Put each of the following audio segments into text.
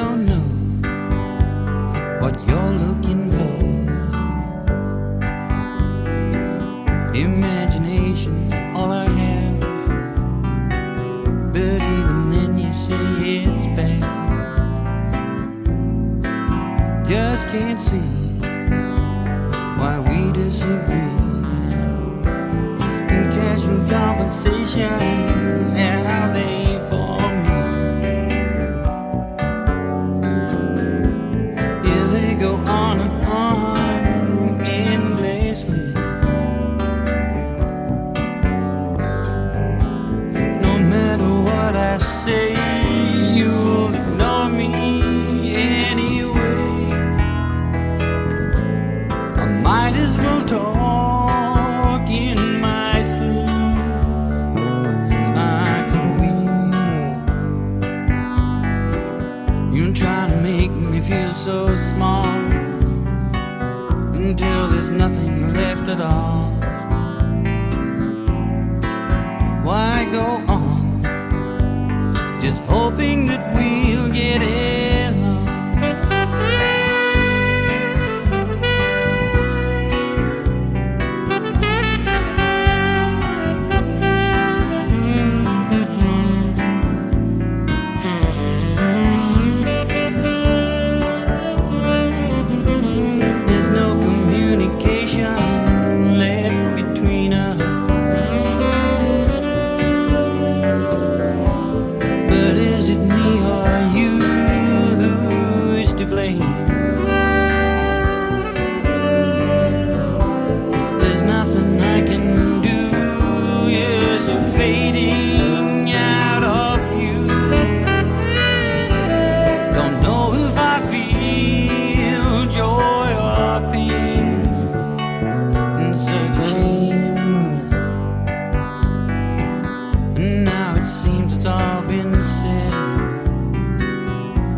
don't know what you're looking for. Imagination's all I have, but even then you say it's bad. Just can't see why we disagree. Casual conversations, how they bore me. Yeah, they go on and on endlessly. No matter what I say, you'll ignore me anyway. I might as well talk in my sleep. I could weep. You're trying to make me feel so small until there's nothing left at all. Why go on just hoping that we'll get along? There's no communication left between us. But is it me or you who's to blame? There's nothing I can do. Years are fading out of view. Don't know if I feel joy or pain. It's such a shame. And now it seems it's all been said.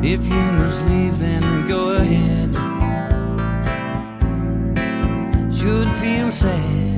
If you must leave, then go ahead. Should feel sad